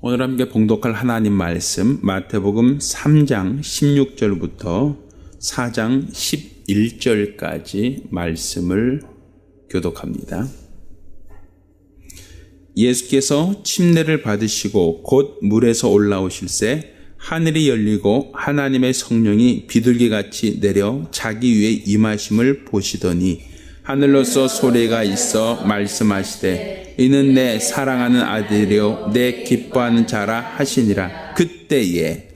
오늘 함께 봉독할 하나님 말씀 마태복음 3장 16절부터 4장 11절까지 말씀을 교독합니다. 예수께서 침례를 받으시고 곧 물에서 올라오실새 하늘이 열리고 하나님의 성령이 비둘기같이 내려 자기 위에 임하심을 보시더니 하늘로서 소리가 있어 말씀하시되 이는 내 사랑하는 아들이요 내 기뻐하는 자라 하시니라. 그때에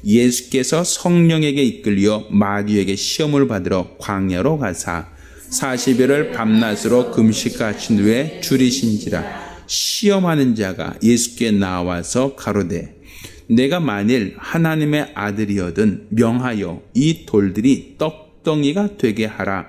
예수께서 성령에게 이끌려 마귀에게 시험을 받으러 광야로 가사 40일을 밤낮으로 금식하신 후에 줄이신지라. 시험하는 자가 예수께 나와서 가로되 내가 만일 하나님의 아들이거든 명하여 이 돌들이 떡덩이가 되게 하라.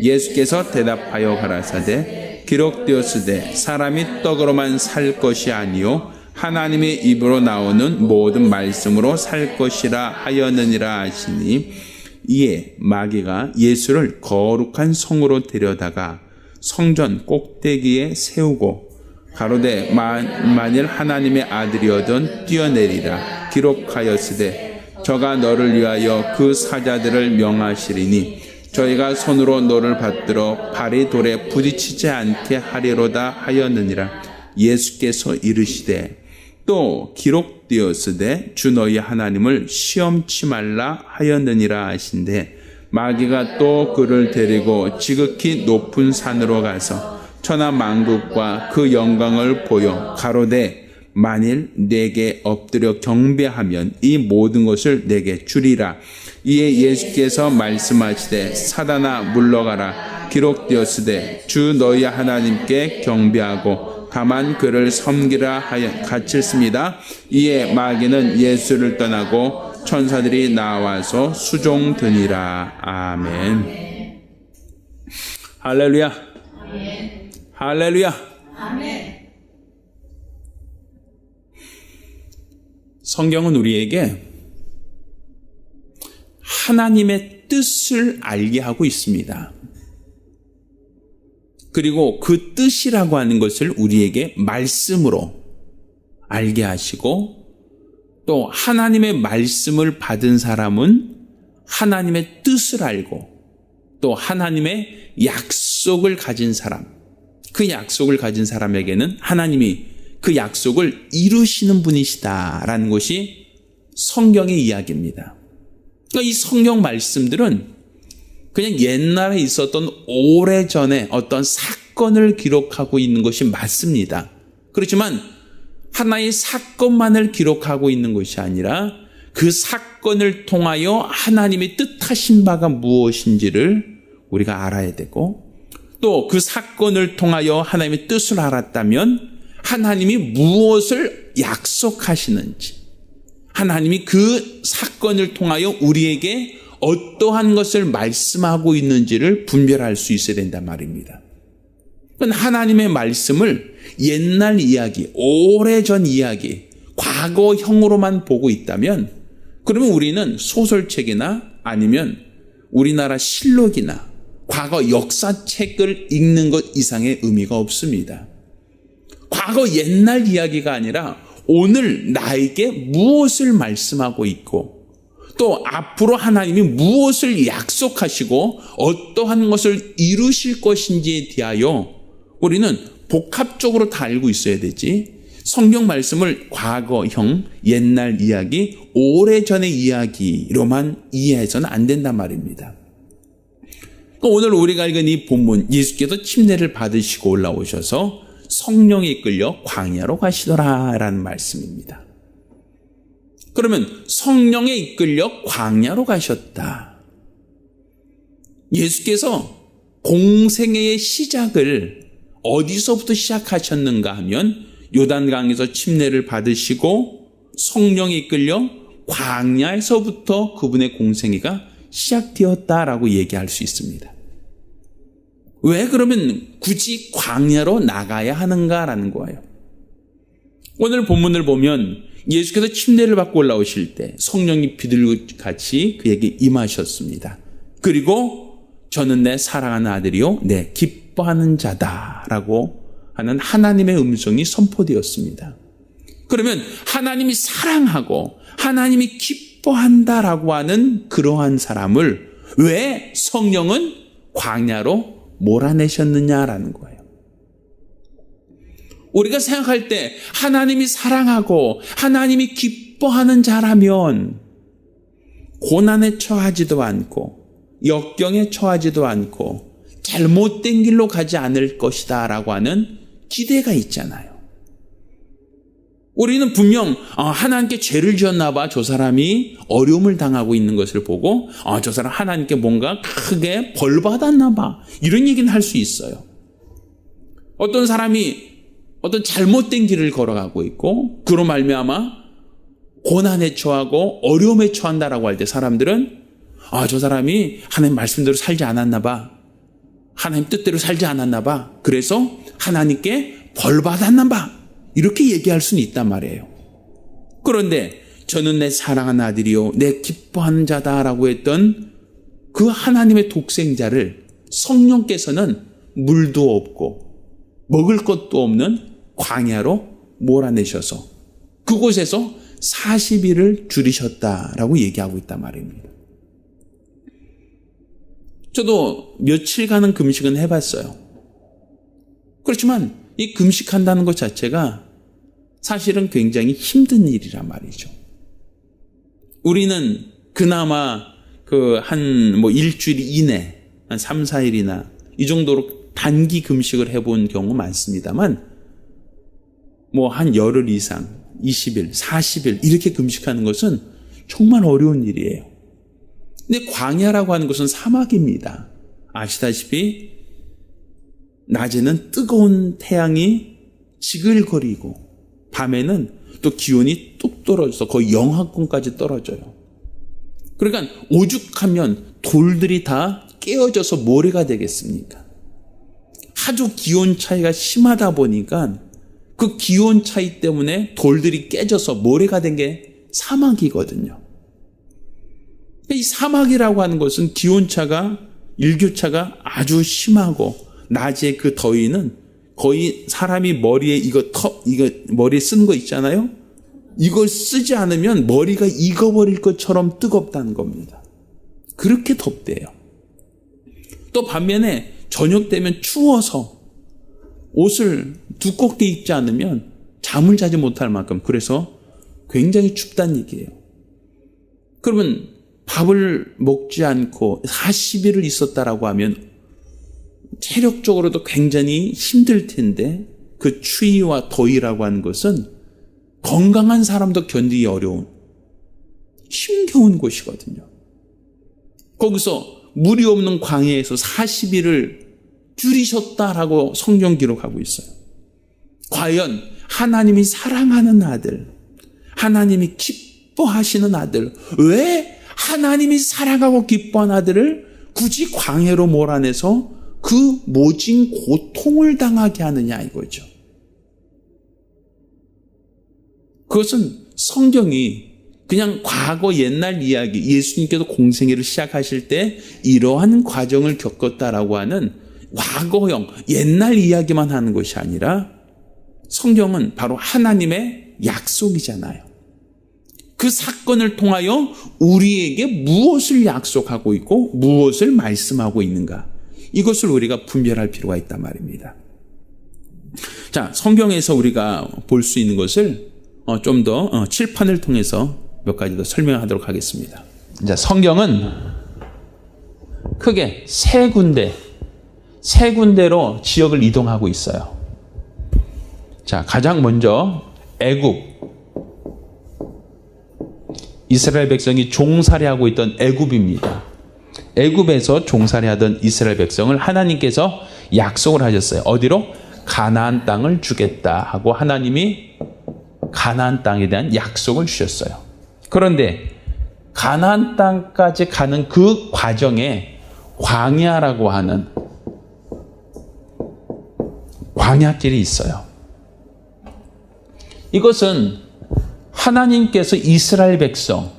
예수께서 대답하여 가라사대 기록되었으되 사람이 떡으로만 살 것이 아니요 하나님의 입으로 나오는 모든 말씀으로 살 것이라 하였느니라 하시니, 이에 마귀가 예수를 거룩한 성으로 데려다가 성전 꼭대기에 세우고 가로되 만일 하나님의 아들이거든 뛰어내리라. 기록하였으되 저가 너를 위하여 그 사자들을 명하시리니 저희가 손으로 너를 받들어 발이 돌에 부딪히지 않게 하리로다 하였느니라. 예수께서 이르시되 또 기록되었으되 주 너희 하나님을 시험치 말라 하였느니라 하신대, 마귀가 또 그를 데리고 지극히 높은 산으로 가서 천하 만국과 그 영광을 보여 가로되 만일 내게 엎드려 경배하면 이 모든 것을 내게 주리라. 이에 예수께서 말씀하시되 사단아 물러가라. 기록되었으되 주 너희 하나님께 경배하고 다만 그를 섬기라 하여 가르쳤습니다. 이에 마귀는 예수를 떠나고 천사들이 나와서 수종드니라. 아멘. 할렐루야. 아멘. 할렐루야. 아멘. 성경은 우리에게 하나님의 뜻을 알게 하고 있습니다. 그리고 그 뜻이라고 하는 것을 우리에게 말씀으로 알게 하시고, 또 하나님의 말씀을 받은 사람은 하나님의 뜻을 알고 또 하나님의 약속을 가진 사람, 그 약속을 가진 사람에게는 하나님이 그 약속을 이루시는 분이시다라는 것이 성경의 이야기입니다. 그러니까 이 성경 말씀들은 그냥 옛날에 있었던 오래전에 어떤 사건을 기록하고 있는 것이 맞습니다. 그렇지만 하나의 사건만을 기록하고 있는 것이 아니라 그 사건을 통하여 하나님의 뜻하신 바가 무엇인지를 우리가 알아야 되고, 또 그 사건을 통하여 하나님의 뜻을 알았다면 하나님이 무엇을 약속하시는지, 하나님이 그 사건을 통하여 우리에게 어떠한 것을 말씀하고 있는지를 분별할 수 있어야 된단 말입니다. 하나님의 말씀을 옛날 이야기, 오래전 이야기, 과거형으로만 보고 있다면, 그러면 우리는 소설책이나 아니면 우리나라 실록이나 과거 역사책을 읽는 것 이상의 의미가 없습니다. 과거 옛날 이야기가 아니라 오늘 나에게 무엇을 말씀하고 있고, 또 앞으로 하나님이 무엇을 약속하시고 어떠한 것을 이루실 것인지에 대하여 우리는 복합적으로 다 알고 있어야 되지, 성경 말씀을 과거형, 옛날 이야기, 오래전의 이야기로만 이해해서는 안 된단 말입니다. 오늘 우리가 읽은 이 본문, 예수께서 침례를 받으시고 올라오셔서 성령에 이끌려 광야로 가시더라라는 말씀입니다. 그러면 성령에 이끌려 광야로 가셨다. 예수께서 공생애의 시작을 어디서부터 시작하셨는가 하면 요단강에서 침례를 받으시고 성령에 이끌려 광야에서부터 그분의 공생애가 시작되었다라고 얘기할 수 있습니다. 왜 그러면 굳이 광야로 나가야 하는가라는 거예요. 오늘 본문을 보면 예수께서 침례를 받고 올라오실 때 성령이 비둘기같이 그에게 임하셨습니다. 그리고 저는 내 사랑하는 아들이요 내 기뻐하는 자다라고 하는 하나님의 음성이 선포되었습니다. 그러면 하나님이 사랑하고 하나님이 기뻐한다라고 하는 그러한 사람을 왜 성령은 광야로 몰아내셨느냐라는 거예요. 우리가 생각할 때 하나님이 사랑하고 하나님이 기뻐하는 자라면 고난에 처하지도 않고 역경에 처하지도 않고 잘못된 길로 가지 않을 것이다 라고 하는 기대가 있잖아요. 우리는 분명 하나님께 죄를 지었나 봐. 저 사람이 어려움을 당하고 있는 것을 보고 저 사람 하나님께 뭔가 크게 벌 받았나 봐. 이런 얘기는 할 수 있어요. 어떤 사람이 어떤 잘못된 길을 걸어가고 있고 그로 말미암아 고난에 처하고 어려움에 처한다라고 할 때 사람들은 저 사람이 하나님 말씀대로 살지 않았나 봐. 하나님 뜻대로 살지 않았나 봐. 그래서 하나님께 벌 받았나 봐. 이렇게 얘기할 수는 있단 말이에요. 그런데 저는 내 사랑하는 아들이요 내 기뻐하는 자다라고 했던 그 하나님의 독생자를 성령께서는 물도 없고 먹을 것도 없는 광야로 몰아내셔서 그곳에서 40일을 줄이셨다라고 얘기하고 있단 말입니다. 저도 며칠간은 금식은 해봤어요. 그렇지만 이 금식한다는 것 자체가 사실은 굉장히 힘든 일이란 말이죠. 우리는 그나마 일주일 이내, 한 3, 4일이나 이 정도로 단기 금식을 해본 경우 많습니다만 한 열흘 이상, 20일, 40일 이렇게 금식하는 것은 정말 어려운 일이에요. 근데 광야라고 하는 것은 사막입니다. 아시다시피 낮에는 뜨거운 태양이 지글거리고 밤에는 또 기온이 뚝 떨어져서 거의 영하권까지 떨어져요. 그러니까 오죽하면 돌들이 다 깨어져서 모래가 되겠습니까? 아주 기온 차이가 심하다 보니까 그 기온 차이 때문에 돌들이 깨져서 모래가 된 게 사막이거든요. 이 사막이라고 하는 것은 기온차가 일교차가 아주 심하고 낮에 그 더위는 거의 사람이 머리에 머리에 쓰는 거 있잖아요. 이걸 쓰지 않으면 머리가 익어버릴 것처럼 뜨겁다는 겁니다. 그렇게 덥대요. 또 반면에 저녁 되면 추워서 옷을 두껍게 입지 않으면 잠을 자지 못할 만큼 그래서 굉장히 춥다는 얘기예요. 그러면 밥을 먹지 않고 40일을 있었다라고 하면 체력적으로도 굉장히 힘들 텐데 그 추위와 더위라고 하는 것은 건강한 사람도 견디기 어려운 힘겨운 곳이거든요. 거기서 물이 없는 광야에서 40일을 줄이셨다라고 성경 기록하고 있어요. 과연 하나님이 사랑하는 아들, 하나님이 기뻐하시는 아들, 왜 하나님이 사랑하고 기뻐하는 아들을 굳이 광야로 몰아내서 그 모진 고통을 당하게 하느냐 이거죠. 그것은 성경이 그냥 과거 옛날 이야기, 예수님께서 공생애를 시작하실 때 이러한 과정을 겪었다라고 하는 과거형 옛날 이야기만 하는 것이 아니라 성경은 바로 하나님의 약속이잖아요. 그 사건을 통하여 우리에게 무엇을 약속하고 있고 무엇을 말씀하고 있는가, 이것을 우리가 분별할 필요가 있단 말입니다. 자, 성경에서 우리가 볼 수 있는 것을 좀 더 칠판을 통해서 몇 가지 더 설명하도록 하겠습니다. 자, 성경은 크게 세 군데로 지역을 이동하고 있어요. 자, 가장 먼저 애굽, 이스라엘 백성이 종살이하고 있던 애굽입니다. 애굽에서 종살이하던 이스라엘 백성을 하나님께서 약속을 하셨어요. 어디로? 가나안 땅을 주겠다 하고 하나님이 가나안 땅에 대한 약속을 주셨어요. 그런데 가나안 땅까지 가는 그 과정에 광야라고 하는 광야길이 있어요. 이것은 하나님께서 이스라엘 백성,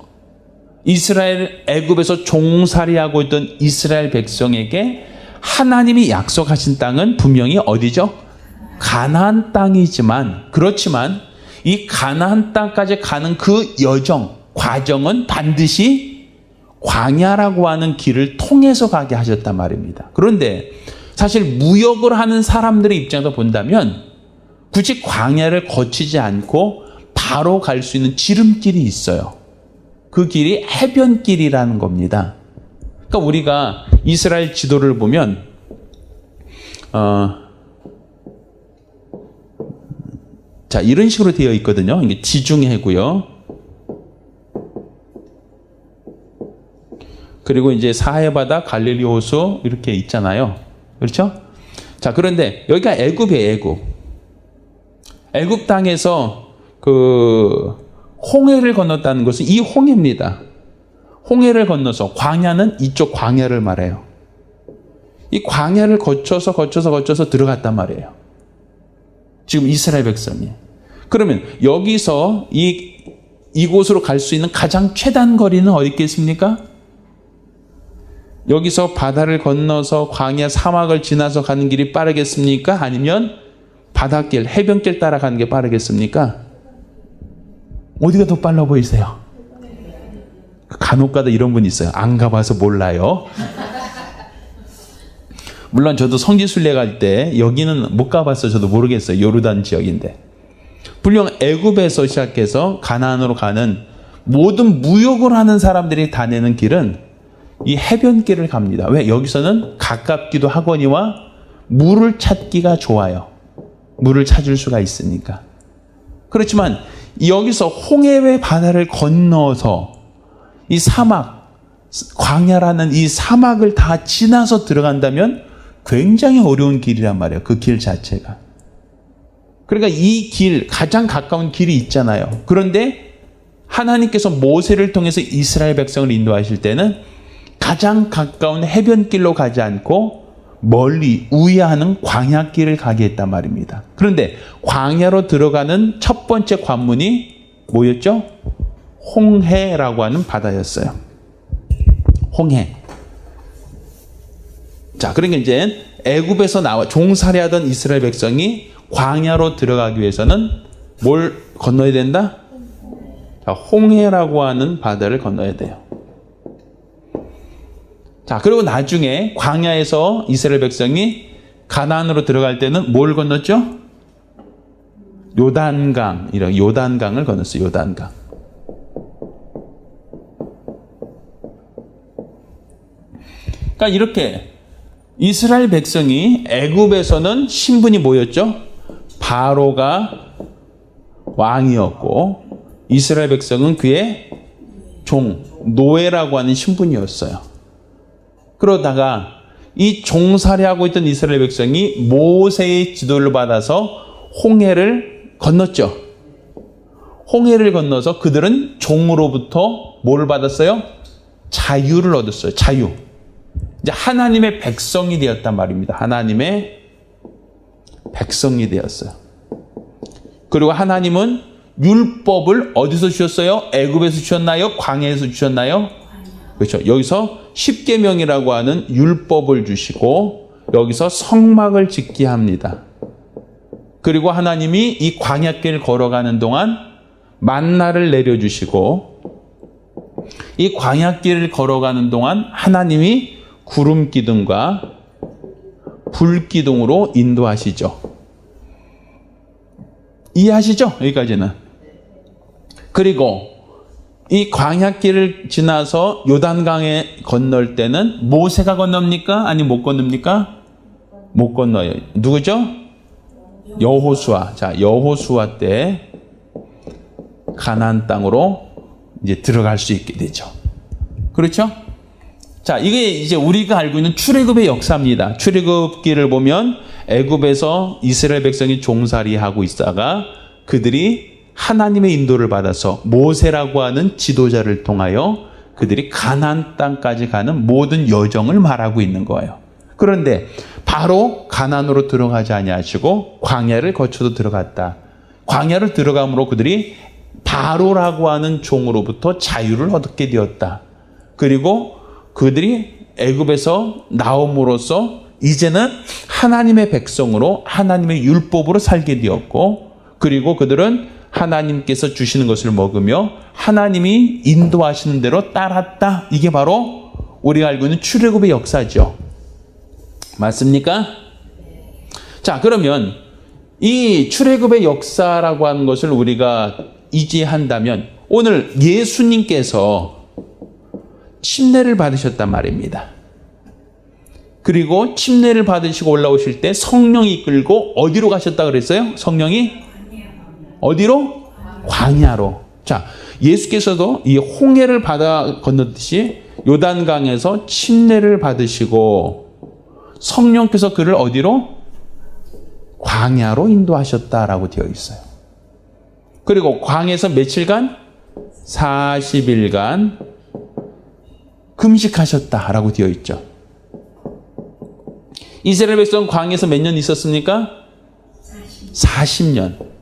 이스라엘 애굽에서 종살이하고 있던 이스라엘 백성에게 하나님이 약속하신 땅은 분명히 어디죠? 가나안 땅이지만, 그렇지만 이 가나안 땅까지 가는 그 여정, 과정은 반드시 광야라고 하는 길을 통해서 가게 하셨단 말입니다. 그런데 사실 무역을 하는 사람들의 입장에서 본다면 굳이 광야를 거치지 않고 바로 갈 수 있는 지름길이 있어요. 그 길이 해변길이라는 겁니다. 그러니까 우리가 이스라엘 지도를 보면 자, 이런 식으로 되어 있거든요. 이게 지중해고요. 그리고 이제 사해바다, 갈릴리 호수 이렇게 있잖아요. 그렇죠? 자, 그런데 여기가 애굽이에요, 애굽. 애굽 땅에서 그 홍해를 건넜다는 것은 이 홍해입니다. 홍해를 건너서 광야는 이쪽 광야를 말해요. 이 광야를 거쳐서 들어갔단 말이에요. 지금 이스라엘 백성이. 그러면 여기서 이곳으로 갈 수 있는 가장 최단 거리는 어디 있겠습니까? 여기서 바다를 건너서 광야 사막을 지나서 가는 길이 빠르겠습니까? 아니면 바닷길, 해변길 따라가는 게 빠르겠습니까? 어디가 더 빨라 보이세요? 간혹가다 이런 분이 있어요. 안 가봐서 몰라요. 물론 저도 성지순례 갈 때 여기는 못 가봤어요. 저도 모르겠어요. 요르단 지역인데. 분명 애굽에서 시작해서 가나안으로 가는 모든 무역을 하는 사람들이 다니는 길은 이 해변길을 갑니다. 왜? 여기서는 가깝기도 하거니와 물을 찾기가 좋아요. 물을 찾을 수가 있으니까. 그렇지만 여기서 홍해의 바다를 건너서 이 사막, 광야라는 이 사막을 다 지나서 들어간다면 굉장히 어려운 길이란 말이에요. 그 길 자체가. 그러니까 이 길, 가장 가까운 길이 있잖아요. 그런데 하나님께서 모세를 통해서 이스라엘 백성을 인도하실 때는 가장 가까운 해변길로 가지 않고 멀리 우회하는 광야길을 가게 했단 말입니다. 그런데 광야로 들어가는 첫 번째 관문이 뭐였죠? 홍해라고 하는 바다였어요. 홍해. 자, 그러니까 이제 애굽에서 나와 종살이하던 이스라엘 백성이 광야로 들어가기 위해서는 뭘 건너야 된다? 자, 홍해라고 하는 바다를 건너야 돼요. 자, 그리고 나중에 광야에서 이스라엘 백성이 가나안으로 들어갈 때는 뭘 건넜죠? 요단강, 이런 요단강을 건넜어요. 요단강. 그러니까 이렇게 이스라엘 백성이 애굽에서는 신분이 뭐였죠? 바로가 왕이었고 이스라엘 백성은 그의 종, 노예라고 하는 신분이었어요. 그러다가 이 종살이하고 있던 이스라엘 백성이 모세의 지도를 받아서 홍해를 건넜죠. 홍해를 건너서 그들은 종으로부터 뭘 받았어요? 자유를 얻었어요. 자유. 이제 하나님의 백성이 되었단 말입니다. 하나님의 백성이 되었어요. 그리고 하나님은 율법을 어디서 주셨어요? 애굽에서 주셨나요? 광야에서 주셨나요? 그렇죠. 여기서 십계명이라고 하는 율법을 주시고 여기서 성막을 짓게 합니다. 그리고 하나님이 이 광야길 걸어가는 동안 만나를 내려주시고 이 광야길을 걸어가는 동안 하나님이 구름 기둥과 불 기둥으로 인도하시죠. 이해하시죠? 여기까지는. 그리고 이 광야길을 지나서 요단강에 건널 때는 모세가 건넙니까? 아니 못 건넙니까? 못 건너요. 누구죠? 여호수아. 자, 여호수아 때 가나안 땅으로 이제 들어갈 수 있게 되죠. 그렇죠? 자, 이게 이제 우리가 알고 있는 출애굽의 역사입니다. 출애굽기를 보면 애굽에서 이스라엘 백성이 종살이하고 있다가 그들이 하나님의 인도를 받아서 모세라고 하는 지도자를 통하여 그들이 가나안 땅까지 가는 모든 여정을 말하고 있는 거예요. 그런데 바로 가나안으로 들어가지 아니하시고 광야를 거쳐서 들어갔다. 광야를 들어감으로 그들이 바로라고 하는 종으로부터 자유를 얻게 되었다. 그리고 그들이 애굽에서 나옴으로써 이제는 하나님의 백성으로 하나님의 율법으로 살게 되었고, 그리고 그들은 하나님께서 주시는 것을 먹으며 하나님이 인도하시는 대로 따랐다. 이게 바로 우리가 알고 있는 출애굽의 역사죠. 맞습니까? 자, 그러면 이 출애굽의 역사라고 하는 것을 우리가 이해한다면 오늘 예수님께서 침례를 받으셨단 말입니다. 그리고 침례를 받으시고 올라오실 때 성령이 이끌고 어디로 가셨다 그랬어요? 성령이 어디로? 광야로. 자, 예수께서도 이 홍해를 바다 건너듯이 요단강에서 침례를 받으시고 성령께서 그를 어디로? 광야로 인도하셨다라고 되어 있어요. 그리고 광야에서 며칠간? 40일간 금식하셨다라고 되어 있죠. 이스라엘 백성 광야에서 몇 년 있었습니까? 40년.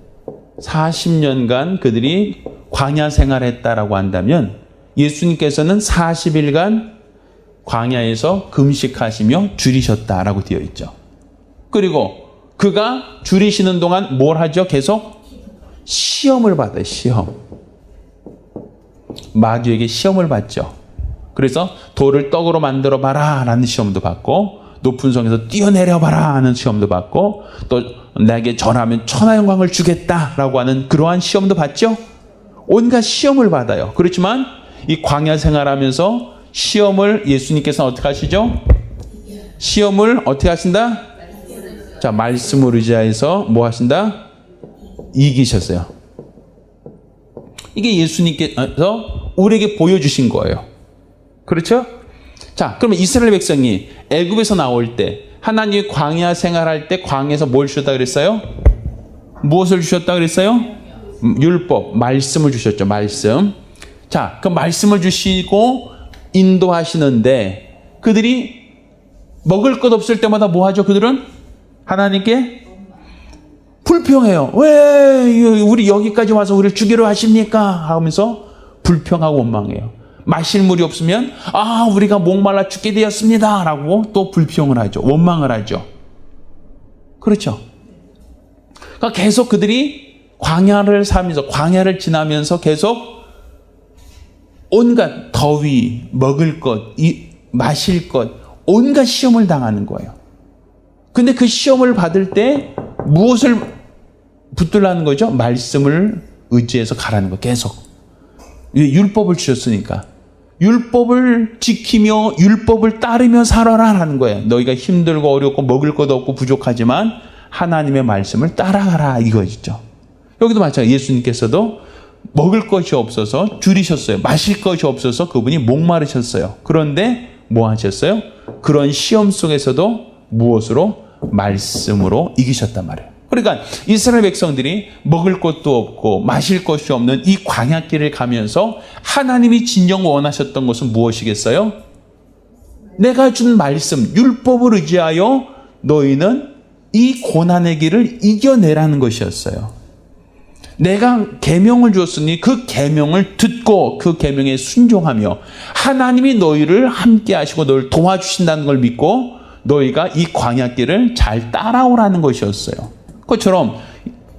40년간 그들이 광야 생활했다라고 한다면 예수님께서는 40일간 광야에서 금식하시며 줄이셨다라고 되어 있죠. 그리고 그가 줄이시는 동안 뭘 하죠? 계속 시험을 받아요. 시험. 마귀에게 시험을 받죠. 그래서 돌을 떡으로 만들어 봐라 라는 시험도 받고 높은 성에서 뛰어내려 봐라 하는 시험도 받고 또 내게 절하면 천하 영광을 주겠다라고 하는 그러한 시험도 받죠. 온갖 시험을 받아요. 그렇지만 이 광야 생활하면서 시험을 예수님께서는 어떻게 하시죠? 시험을 어떻게 하신다? 자, 말씀을 의지해서 뭐 하신다? 이기셨어요. 이게 예수님께서 우리에게 보여주신 거예요. 그렇죠? 자, 그러면 이스라엘 백성이 애굽에서 나올 때 하나님이 광야 생활할 때 광야에서 뭘 주셨다 그랬어요? 무엇을 주셨다 그랬어요? 율법, 말씀을 주셨죠. 말씀. 자, 그 말씀을 주시고 인도하시는데 그들이 먹을 것 없을 때마다 뭐 하죠? 그들은 하나님께 불평해요. 왜 우리 여기까지 와서 우리를 죽이려 하십니까? 하면서 불평하고 원망해요. 마실 물이 없으면 우리가 목말라 죽게 되었습니다 라고 또 불평을 하죠. 원망을 하죠. 그렇죠. 그러니까 계속 그들이 광야를 살면서 광야를 지나면서 계속 온갖 더위, 먹을 것, 마실 것, 온갖 시험을 당하는 거예요. 근데 그 시험을 받을 때 무엇을 붙들라는 거죠? 말씀을 의지해서 가라는 거. 계속 율법을 주셨으니까 율법을 지키며 율법을 따르며 살아라라는 거예요. 너희가 힘들고 어렵고 먹을 것도 없고 부족하지만 하나님의 말씀을 따라가라 이거죠. 여기도 마찬가지. 예수님께서도 먹을 것이 없어서 줄이셨어요. 마실 것이 없어서 그분이 목마르셨어요. 그런데 뭐 하셨어요? 그런 시험 속에서도 무엇으로? 말씀으로 이기셨단 말이에요. 그러니까 이스라엘 백성들이 먹을 것도 없고 마실 것이 없는 이 광야길을 가면서 하나님이 진정 원하셨던 것은 무엇이겠어요? 내가 준 말씀, 율법을 의지하여 너희는 이 고난의 길을 이겨내라는 것이었어요. 내가 계명을 주었으니 그 계명을 듣고 그 계명에 순종하며 하나님이 너희를 함께 하시고 너희를 도와주신다는 걸 믿고 너희가 이 광야길을 잘 따라오라는 것이었어요. 그것처럼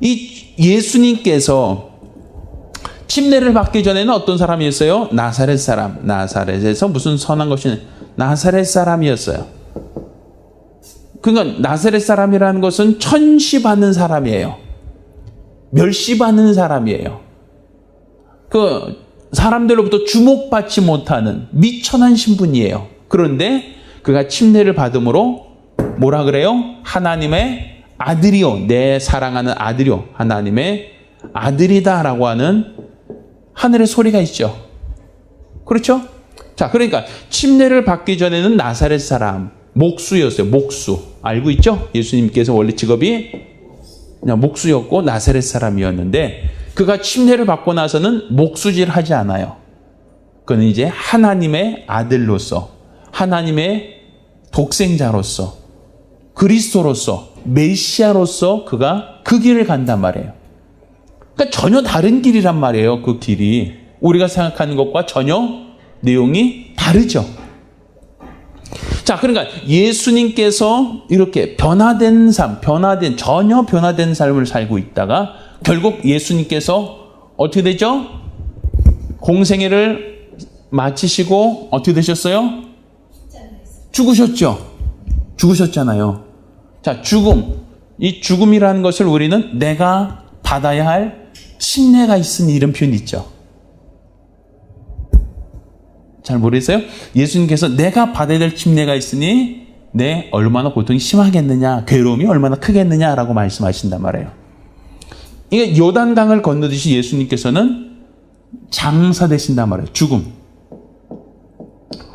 이 예수님께서 침례를 받기 전에는 어떤 사람이었어요? 나사렛 사람. 나사렛에서 무슨 선한 것이 나사렛 사람이었어요. 그러니까 나사렛 사람이라는 것은 천시받는 사람이에요. 멸시받는 사람이에요. 그 사람들로부터 주목받지 못하는 미천한 신분이에요. 그런데 그가 침례를 받음으로 뭐라 그래요? 하나님의 아들이요, 내 사랑하는 아들이요, 하나님의 아들이다라고 하는 하늘의 소리가 있죠. 그렇죠? 자, 그러니까 침례를 받기 전에는 나사렛 사람, 목수였어요. 목수. 알고 있죠? 예수님께서 원래 직업이 그냥 목수였고 나사렛 사람이었는데 그가 침례를 받고 나서는 목수질 하지 않아요. 그는 이제 하나님의 아들로서, 하나님의 독생자로서, 그리스도로서, 메시아로서 그가 그 길을 간단 말이에요. 그러니까 전혀 다른 길이란 말이에요. 그 길이 우리가 생각하는 것과 전혀 내용이 다르죠. 자, 그러니까 예수님께서 이렇게 변화된 삶, 전혀 변화된 삶을 살고 있다가 결국 예수님께서 어떻게 되죠? 공생애를 마치시고 어떻게 되셨어요? 죽으셨죠? 죽으셨잖아요. 자, 죽음. 이 죽음이라는 것을 우리는 내가 받아야 할 침례가 있으니 이런 표현이 있죠. 잘 모르겠어요? 예수님께서 내가 받아야 될 침례가 있으니 내 얼마나 고통이 심하겠느냐, 괴로움이 얼마나 크겠느냐라고 말씀하신단 말이에요. 이게 요단강을 건너듯이 예수님께서는 장사되신단 말이에요. 죽음.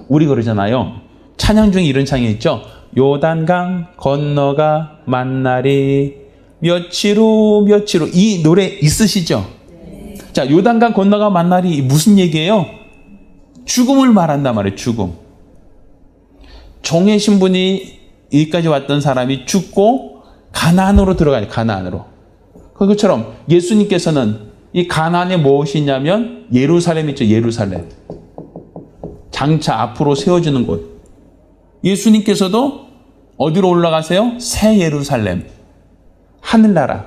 우리 그러잖아요. 찬양 중에 이런 찬양이 있죠. 요단강 건너가 만날이 며칠 후 며칠 후. 이 노래 있으시죠? 자, 요단강 건너가 만날이 무슨 얘기예요? 죽음을 말한단 말이에요. 죽음. 종의 신분이 여기까지 왔던 사람이 죽고 가나안으로 들어가요. 가나안으로. 그것처럼 예수님께서는 이 가나안에 무엇이냐면 예루살렘 있죠. 예루살렘. 장차 앞으로 세워지는 곳. 예수님께서도 어디로 올라가세요? 새 예루살렘. 하늘나라.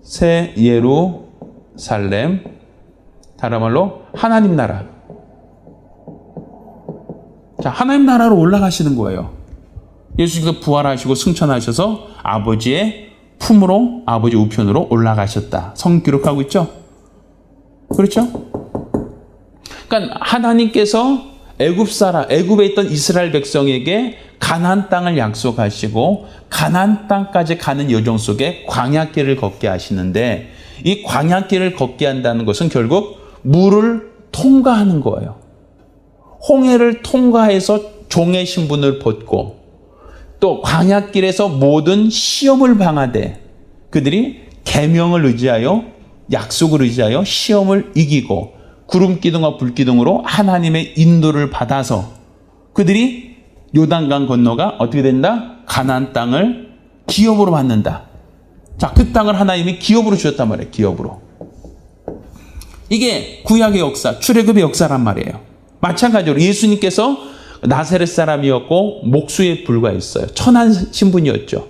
새 예루살렘. 다른 말로 하나님 나라. 자, 하나님 나라로 올라가시는 거예요. 예수님께서 부활하시고 승천하셔서 아버지의 품으로, 아버지 우편으로 올라가셨다. 성경 기록하고 있죠? 그렇죠? 그러니까 하나님께서 애굽에 있던 이스라엘 백성에게 가나안 땅을 약속하시고 가나안 땅까지 가는 여정 속에 광야길을 걷게 하시는데, 이 광야길을 걷게 한다는 것은 결국 물을 통과하는 거예요. 홍해를 통과해서 종의 신분을 벗고 또 광야길에서 모든 시험을 방하되 그들이 계명을 의지하여, 약속을 의지하여 시험을 이기고 구름기둥과 불기둥으로 하나님의 인도를 받아서 그들이 요단강 건너가 어떻게 된다? 가나안 땅을 기업으로 받는다. 자, 그 땅을 하나님이 기업으로 주셨단 말이에요. 기업으로. 이게 구약의 역사, 출애굽의 역사란 말이에요. 마찬가지로 예수님께서 나사렛 사람이었고 목수에 불과했어요. 천한 신분이었죠.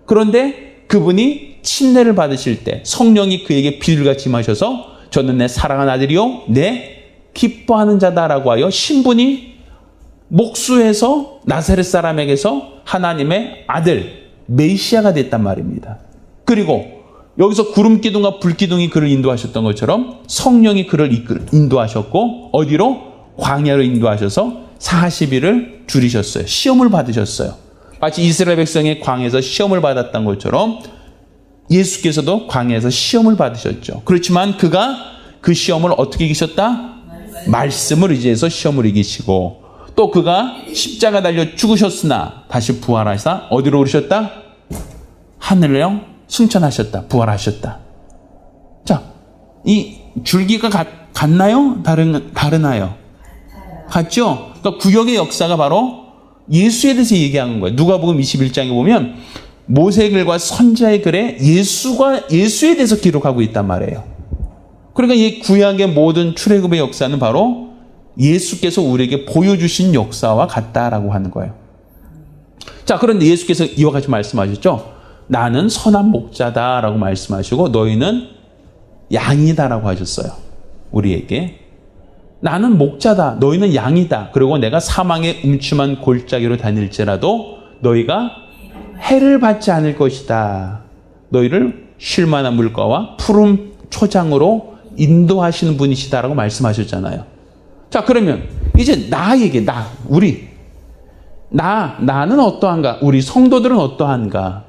그런데 그분이 침례를 받으실 때 성령이 그에게 비둘기같이 임하셔서 저는 내 사랑하는 아들이요 내 기뻐하는 자다라고 하여 신분이 목수에서 나사렛 사람에게서 하나님의 아들 메시아가 됐단 말입니다. 그리고 여기서 구름기둥과 불기둥이 그를 인도하셨던 것처럼 성령이 그를 인도하셨고 어디로? 광야로 인도하셔서 40일을 줄이셨어요. 시험을 받으셨어요. 마치 이스라엘 백성이 광야에서 시험을 받았던 것처럼 예수께서도 광야에서 시험을 받으셨죠. 그렇지만 그가 그 시험을 어떻게 이기셨다? 말씀을 의지해서 시험을 이기시고 또 그가 십자가 달려 죽으셨으나 다시 부활하사 어디로 오르셨다? 하늘로 승천하셨다. 부활하셨다. 자, 이 줄기가 같나요? 다르나요? 같죠? 그러니까 구약의 역사가 바로 예수에 대해서 얘기하는 거예요. 누가복음 21장에 보면 모세글과 선지자의 글에 예수에 대해서 기록하고 있단 말이에요. 그러니까 이 구약의 모든 출애굽의 역사는 바로 예수께서 우리에게 보여주신 역사와 같다라고 하는 거예요. 자, 그런데 예수께서 이와 같이 말씀하셨죠. 나는 선한 목자다라고 말씀하시고 너희는 양이다라고 하셨어요. 우리에게. 나는 목자다. 너희는 양이다. 그리고 내가 사망의 음침한 골짜기로 다닐지라도 너희가 해를 받지 않을 것이다. 너희를 쉴만한 물가와 푸른 초장으로 인도하시는 분이시다라고 말씀하셨잖아요. 자, 그러면 이제 나에게 나는 어떠한가? 우리 성도들은 어떠한가?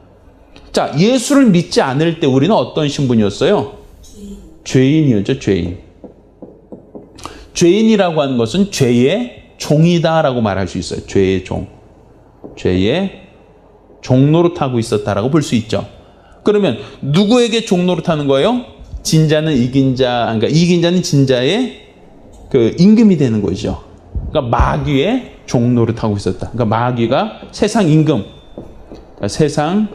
자, 예수를 믿지 않을 때 우리는 어떤 신분이었어요? 죄인이었죠. 죄인. 죄인이라고 하는 것은 죄의 종이다라고 말할 수 있어요. 죄의 종. 죄의 종노릇하고 있었다라고 볼 수 있죠. 그러면 누구에게 종노릇하는 거예요? 진자는 이긴 자, 그러니까 이긴 자는 진자의 그 임금이 되는 거죠. 그러니까 마귀의 종노릇하고 있었다. 그러니까 마귀가 세상 임금, 그러니까 세상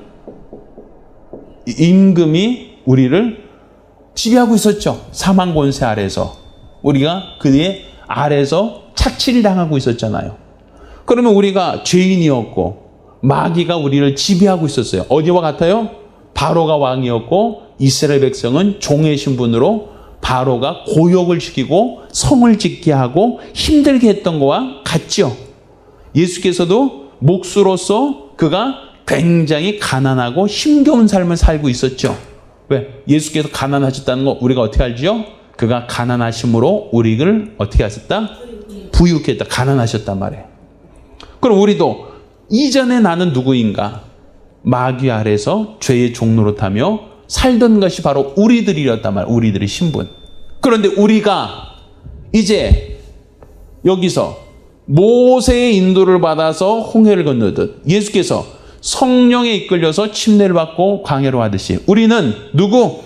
임금이 우리를 지배하고 있었죠. 사망 권세 아래서 우리가 그의 아래서 착취를 당하고 있었잖아요. 그러면 우리가 죄인이었고 마귀가 우리를 지배하고 있었어요. 어디와 같아요? 바로가 왕이었고 이스라엘 백성은 종의 신분으로 바로가 고욕을 시키고 성을 짓게 하고 힘들게 했던 거와 같죠. 예수께서도 목수로서 그가 굉장히 가난하고 힘겨운 삶을 살고 있었죠. 왜? 예수께서 가난하셨다는 거 우리가 어떻게 알죠? 그가 가난하심으로 우리를 어떻게 하셨다? 부유케 했다. 가난하셨단 말이에요. 그럼 우리도 이전에 나는 누구인가? 마귀 아래서 죄의 종노릇하며 살던 것이 바로 우리들이었단 말이에요. 우리들의 신분. 그런데 우리가 이제 여기서 모세의 인도를 받아서 홍해를 건너듯 예수께서 성령에 이끌려서 침례를 받고 광야로 하듯이 우리는 누구?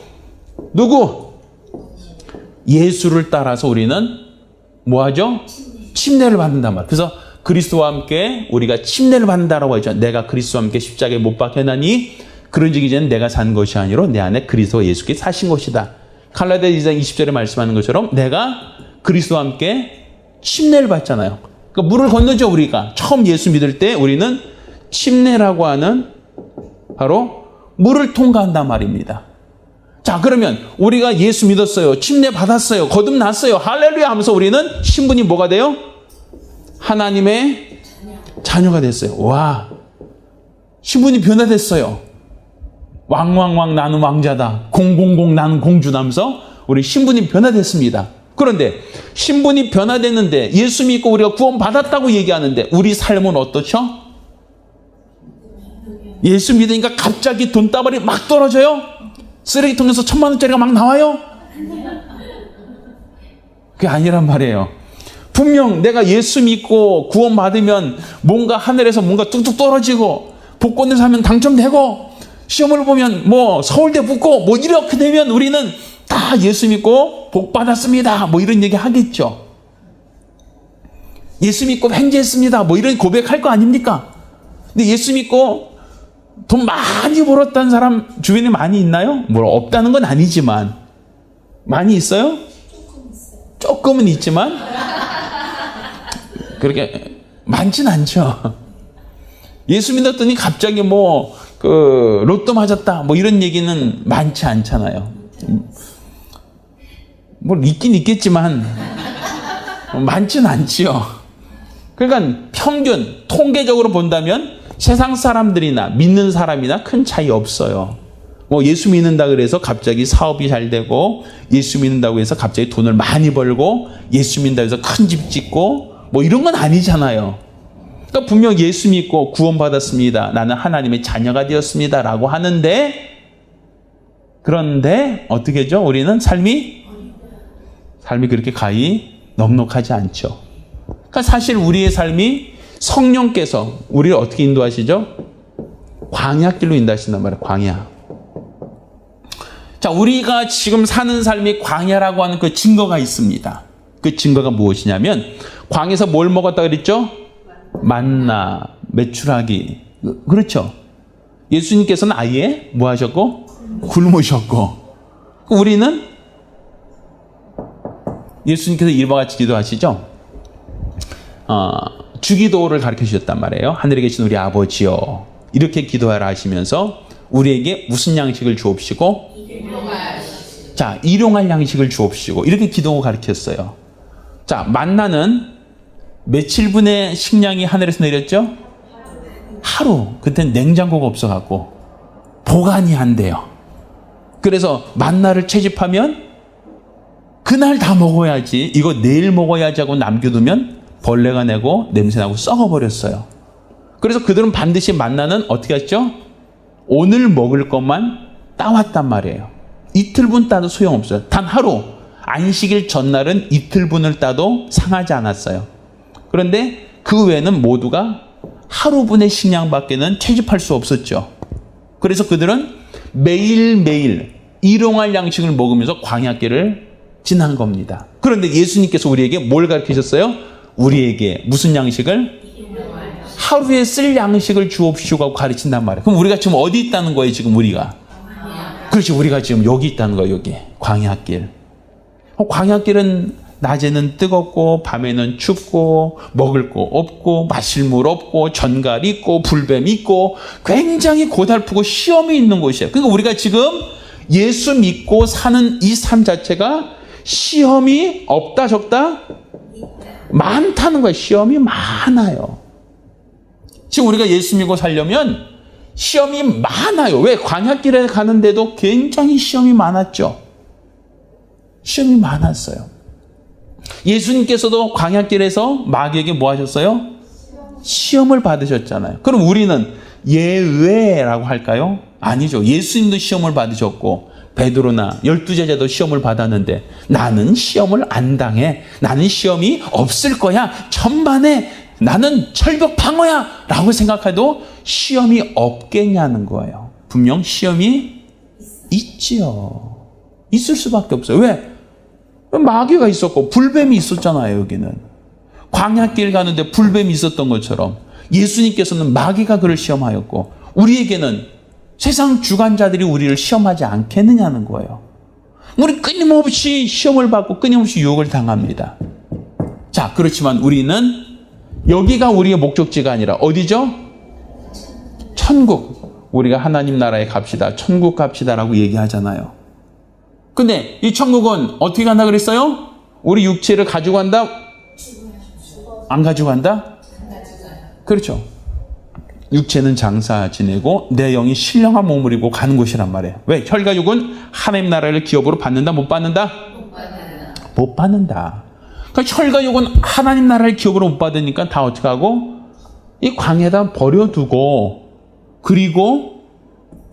예수를 따라서 우리는 뭐하죠? 침례를 받는단 말이에요. 그래서 그리스도와 함께 우리가 침례를 받는다라고 하죠. 내가 그리스도와 함께 십자가에 못 박혀나니 그런즉 이제는 내가 산 것이 아니라 내 안에 그리스도 예수께 사신 것이다. 갈라디아 2장 20절에 말씀하는 것처럼 내가 그리스도와 함께 침례를 받잖아요. 그러니까 물을 건너죠. 우리가 처음 예수 믿을 때 우리는 침례라고 하는 바로 물을 통과한단 말입니다. 자, 그러면 우리가 예수 믿었어요. 침례 받았어요. 거듭났어요. 할렐루야 하면서 우리는 신분이 뭐가 돼요? 하나님의 자녀가 됐어요. 와, 신분이 변화됐어요. 왕왕왕 나는 왕자다. 공공공 나는 공주다 하면서 우리 신분이 변화됐습니다. 그런데 신분이 변화됐는데 예수 믿고 우리가 구원 받았다고 얘기하는데 우리 삶은 어떻죠? 예수 믿으니까 갑자기 돈다발이 막 떨어져요? 쓰레기통에서 1,000만 원짜리가 막 나와요? 그게 아니란 말이에요. 분명 내가 예수 믿고 구원 받으면 뭔가 하늘에서 뭔가 뚝뚝 떨어지고 복권을 사면 당첨되고 시험을 보면 뭐 서울대 붙고 뭐 이렇게 되면 우리는 다 예수 믿고 복 받았습니다. 뭐 이런 얘기 하겠죠. 예수 믿고 횡재했습니다. 뭐 이런 고백할 거 아닙니까? 근데 예수 믿고 돈 많이 벌었다는 사람 주변에 많이 있나요? 뭐 없다는 건 아니지만 많이 있어요? 조금은 있지만 그렇게 많진 않죠. 예수 믿었더니 갑자기 뭐 로또 맞았다 뭐 이런 얘기는 많지 않잖아요. 뭐 있긴 있겠지만 많진 않지요. 그러니까 평균 통계적으로 본다면 세상 사람들이나 믿는 사람이나 큰 차이 없어요. 뭐 예수 믿는다 그래서 갑자기 사업이 잘 되고 예수 믿는다고 해서 갑자기 돈을 많이 벌고 예수 믿는다 해서 큰 집 짓고 뭐 이런 건 아니잖아요. 그러니까 분명 예수 믿고 구원받았습니다. 나는 하나님의 자녀가 되었습니다. 라고 하는데 그런데 어떻게 하죠? 우리는 삶이 그렇게 가히 넉넉하지 않죠. 그러니까 사실 우리의 삶이 성령께서 우리를 어떻게 인도하시죠? 광야길로 인도하신단 말이에요. 광야. 자, 우리가 지금 사는 삶이 광야라고 하는 그 증거가 있습니다. 그 증거가 무엇이냐면 광야에서 뭘 먹었다 그랬죠? 만나, 메추라기. 그렇죠. 예수님께서는 아예 뭐 하셨고? 굶으셨고. 우리는 예수님께서 이와 같이 기도하시죠? 주기도를 가르쳐 주셨단 말이에요. 하늘에 계신 우리 아버지요. 이렇게 기도하라 하시면서 우리에게 무슨 양식을 주옵시고? 자, 일용할 양식을 주옵시고. 이렇게 기도 가르쳤어요. 자, 만나는 며칠분의 식량이 하늘에서 내렸죠? 하루. 그때는 냉장고가 없어갖고 보관이 안 돼요. 그래서 만나를 채집하면 그날 다 먹어야지, 이거 내일 먹어야지 하고 남겨두면 벌레가 내고 냄새나고 썩어버렸어요. 그래서 그들은 반드시 만나는 어떻게 했죠? 오늘 먹을 것만 따왔단 말이에요. 이틀분 따도 소용없어요. 단 하루, 안식일 전날은 이틀분을 따도 상하지 않았어요. 그런데 그 외에는 모두가 하루분의 식량밖에는 채집할 수 없었죠. 그래서 그들은 매일매일 일용할 양식을 먹으면서 광야길을 지난 겁니다. 그런데 예수님께서 우리에게 뭘 가르치셨어요? 우리에게 무슨 양식을? 하루에 쓸 양식을 주옵시고 가르친단 말이에요. 그럼 우리가 지금 어디 있다는 거예요? 지금 우리가. 그렇지, 우리가 지금 여기 있다는 거예요. 여기 광야길. 광야길은 낮에는 뜨겁고 밤에는 춥고 먹을 거 없고 마실 물 없고 전갈 있고 불뱀 있고 굉장히 고달프고 시험이 있는 곳이에요. 그러니까 우리가 지금 예수 믿고 사는 이 삶 자체가 시험이 없다 적다? 많다는 거예요. 시험이 많아요. 지금 우리가 예수 믿고 살려면 시험이 많아요. 왜? 광야길에 가는데도 굉장히 시험이 많았죠. 시험이 많았어요. 예수님께서도 광야길에서 마귀에게 뭐 하셨어요? 시험을 받으셨잖아요. 그럼 우리는 예외라고 할까요? 아니죠. 예수님도 시험을 받으셨고 베드로나 12제자도 시험을 받았는데 나는 시험을 안 당해. 나는 시험이 없을 거야. 천만에 나는 철벽 방어야 라고 생각해도 시험이 없겠냐는 거예요. 분명 시험이 있지요. 있을 수밖에 없어요. 왜? 마귀가 있었고 불뱀이 있었잖아요. 여기는 광야길 가는데 불뱀이 있었던 것처럼 예수님께서는 마귀가 그를 시험하였고 우리에게는 세상 주관자들이 우리를 시험하지 않겠느냐는 거예요. 우리 끊임없이 시험을 받고 끊임없이 유혹을 당합니다. 자, 그렇지만 우리는 여기가 우리의 목적지가 아니라 어디죠? 천국. 우리가 하나님 나라에 갑시다. 천국 갑시다라고 얘기하잖아요. 근데 이 천국은 어떻게 간다 그랬어요? 우리 육체를 가지고 간다? 안 가지고 간다? 그렇죠. 육체는 장사 지내고 내 영이 신령한 몸을 입고 가는 곳이란 말이에요. 왜? 혈과 육은 하나님 나라를 기업으로 받는다? 못 받는다? 못 받는다. 그러니까 혈과 육은 하나님 나라를 기업으로 못 받으니까 다 어떻게 하고? 이 광야에다 버려두고 그리고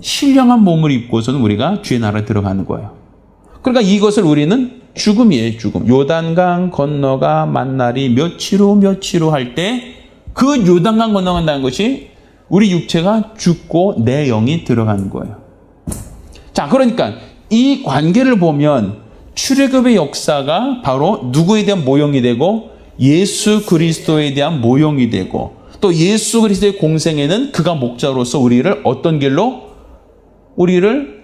신령한 몸을 입고서는 우리가 주의 나라에 들어가는 거예요. 그러니까 이것을 우리는 죽음이에요. 죽음. 요단강 건너가 만날이 며칠 후 할 때 그 요단강 건너간다는 것이 우리 육체가 죽고 내 영이 들어가는 거예요. 자, 그러니까 이 관계를 보면 출애굽의 역사가 바로 누구에 대한 모형이 되고 예수 그리스도에 대한 모형이 되고 또 예수 그리스도의 공생에는 그가 목자로서 우리를 어떤 길로? 우리를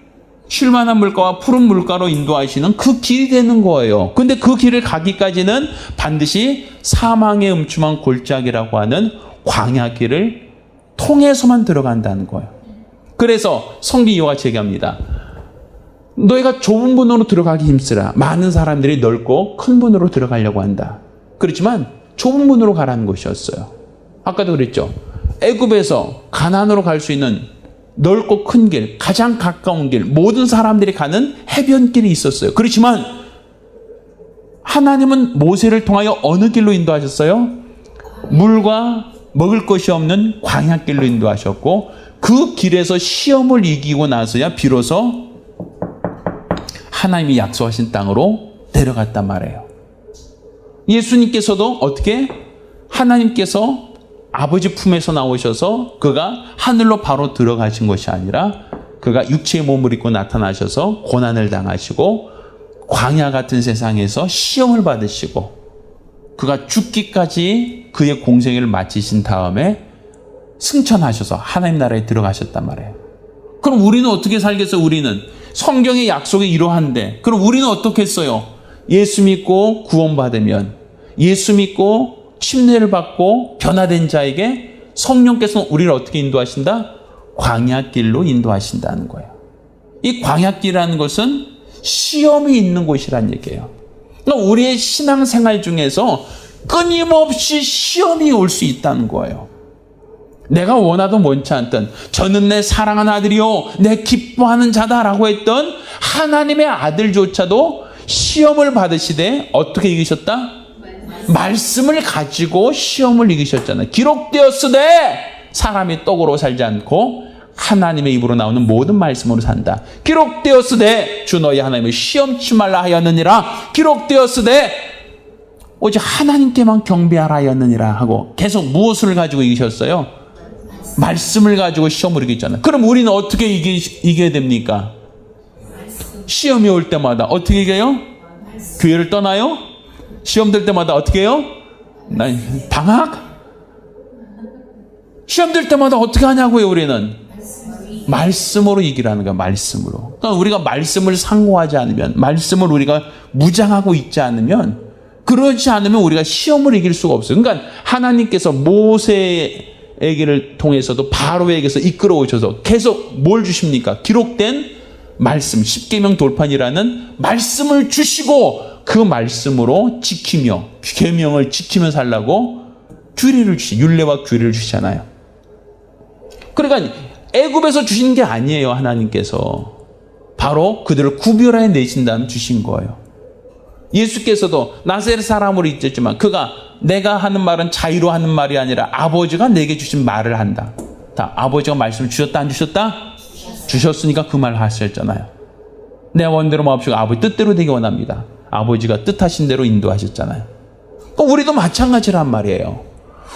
쉴만한 물가와 푸른 물가로 인도하시는 그 길이 되는 거예요. 근데 그 길을 가기까지는 반드시 사망의 음침한 골짜기라고 하는 광야길을 통해서만 들어간다는 거예요. 그래서 성경 이와 같이 얘기합니다. 너희가 좁은 문으로 들어가기 힘쓰라. 많은 사람들이 넓고 큰 문으로 들어가려고 한다. 그렇지만 좁은 문으로 가라는 것이었어요. 아까도 그랬죠. 애굽에서 가나안으로 갈 수 있는 넓고 큰 길, 가장 가까운 길, 모든 사람들이 가는 해변길이 있었어요. 그렇지만 하나님은 모세를 통하여 어느 길로 인도하셨어요? 물과 먹을 것이 없는 광야길로 인도하셨고 그 길에서 시험을 이기고 나서야 비로소 하나님이 약속하신 땅으로 데려갔단 말이에요. 예수님께서도 어떻게? 하나님께서 아버지 품에서 나오셔서 그가 하늘로 바로 들어가신 것이 아니라 그가 육체의 몸을 입고 나타나셔서 고난을 당하시고 광야 같은 세상에서 시험을 받으시고 그가 죽기까지 그의 공생애를 마치신 다음에 승천하셔서 하나님 나라에 들어가셨단 말이에요. 그럼 우리는 어떻게 살겠어요? 우리는 성경의 약속이 이러한데 그럼 우리는 어떻게 했어요? 예수 믿고 구원받으면 예수 믿고 침례를 받고 변화된 자에게 성령께서 우리를 어떻게 인도하신다? 광야길로 인도하신다는 거예요. 이 광야길이라는 것은 시험이 있는 곳이란 얘기예요. 그러니까 우리의 신앙생활 중에서 끊임없이 시험이 올 수 있다는 거예요. 내가 원하던 원치 않던 저는 내 사랑하는 아들이요 내 기뻐하는 자다라고 했던 하나님의 아들조차도 시험을 받으시되 어떻게 이기셨다? 말씀을 가지고 시험을 이기셨잖아요. 기록되었으되 사람이 떡으로 살지 않고 하나님의 입으로 나오는 모든 말씀으로 산다. 기록되었으되 주 너희 하나님을 시험치 말라 하였느니라. 기록되었으되 오직 하나님께만 경배하라 하였느니라 하고 계속 무엇을 가지고 이기셨어요? 말씀을 가지고 시험을 이겼잖아요. 그럼 우리는 어떻게 이겨야 됩니까? 시험이 올 때마다 어떻게 이겨요? 교회를 떠나요? 시험 들 때마다 어떻게 해요? 방학? 시험 들 때마다 어떻게 하냐고요, 우리는? 말씀으로 이기라는 거야, 말씀으로. 그러니까 우리가 말씀을 상고하지 않으면, 말씀을 우리가 무장하고 있지 않으면, 그러지 않으면 우리가 시험을 이길 수가 없어요. 그러니까 하나님께서 모세에게를 통해서도 바로에게서 이끌어 오셔서 계속 뭘 주십니까? 기록된 말씀, 십계명 돌판이라는 말씀을 주시고 그 말씀으로 지키며 계명을 지키며 살라고 율례와 규례를 주시잖아요. 그러니까 애굽에서 주신 게 아니에요. 하나님께서 바로 그들을 구별해 내신 다음 주신 거예요. 예수께서도 나사렛 사람으로 있었지만 그가 내가 하는 말은 자의로 하는 말이 아니라 아버지가 내게 주신 말을 한다. 다 아버지가 말씀을 주셨다 안 주셨다? 주셨으니까 그 말을 하셨잖아요. 내 원대로 마옵시고 아버지 뜻대로 되기 원합니다. 아버지가 뜻하신 대로 인도하셨잖아요. 그러니까 우리도 마찬가지란 말이에요.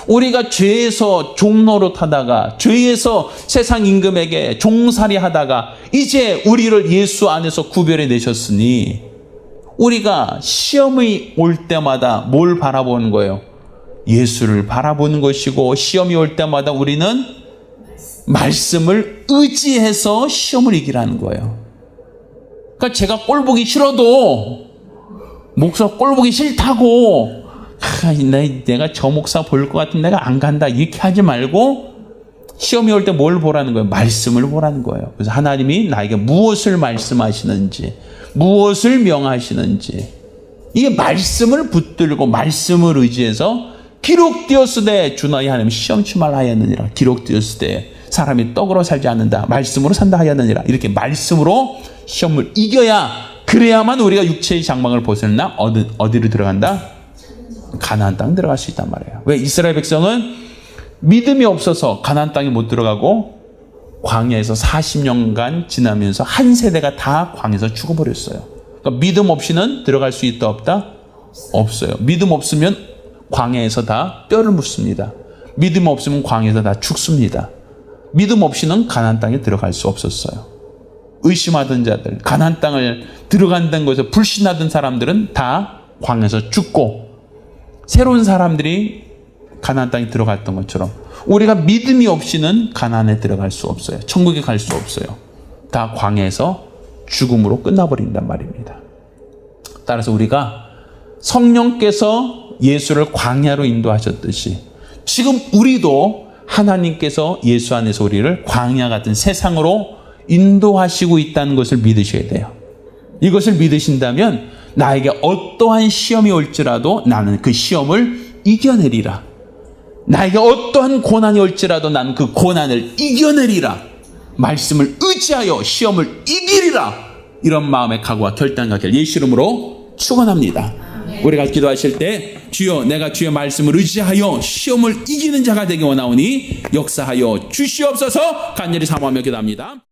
우리가 죄에서 종노릇 하다가 죄에서 세상 임금에게 종살이 하다가 이제 우리를 예수 안에서 구별해 내셨으니 우리가 시험이 올 때마다 뭘 바라보는 거예요? 예수를 바라보는 것이고 시험이 올 때마다 우리는 말씀을 의지해서 시험을 이기라는 거예요. 그러니까 제가 꼴 보기 싫어도 목사 꼴 보기 싫다고 내가 저 목사 볼 것 같으면 내가 안 간다 이렇게 하지 말고 시험이 올 때 뭘 보라는 거예요? 말씀을 보라는 거예요. 그래서 하나님이 나에게 무엇을 말씀하시는지 무엇을 명하시는지 이게 말씀을 붙들고 말씀을 의지해서 기록되었으되 주 너희 하나님 시험치 말라 하였느니라. 기록되었으되 사람이 떡으로 살지 않는다. 말씀으로 산다 하였느니라. 이렇게 말씀으로 시험을 이겨야 그래야만 우리가 육체의 장막을 벗어나 어디로 들어간다? 가나안 땅 들어갈 수 있단 말이에요. 왜 이스라엘 백성은 믿음이 없어서 가나안 땅에 못 들어가고 광야에서 40년간 지나면서 한 세대가 다 광야에서 죽어버렸어요. 그러니까 믿음 없이는 들어갈 수 있다 없다? 없어요. 믿음 없으면 광야에서 다 뼈를 묻습니다. 믿음 없으면 광야에서 다 죽습니다. 믿음 없이는 가나안 땅에 들어갈 수 없었어요. 의심하던 자들, 가나안 땅을 들어간다는 것에 불신하던 사람들은 다 광야에서 죽고 새로운 사람들이 가나안 땅에 들어갔던 것처럼 우리가 믿음이 없이는 가나안에 들어갈 수 없어요. 천국에 갈 수 없어요. 다 광야에서 죽음으로 끝나버린단 말입니다. 따라서 우리가 성령께서 예수를 광야로 인도하셨듯이 지금 우리도 하나님께서 예수 안에서 우리를 광야 같은 세상으로 인도하시고 있다는 것을 믿으셔야 돼요. 이것을 믿으신다면 나에게 어떠한 시험이 올지라도 나는 그 시험을 이겨내리라. 나에게 어떠한 고난이 올지라도 나는 그 고난을 이겨내리라. 말씀을 의지하여 시험을 이기리라. 이런 마음의 각오와 결단과 예수 이름으로 축원합니다. 우리가 기도하실 때 주여 내가 주의 말씀을 의지하여 시험을 이기는 자가 되기 원하오니 역사하여 주시옵소서 간절히 사모하며 기도합니다.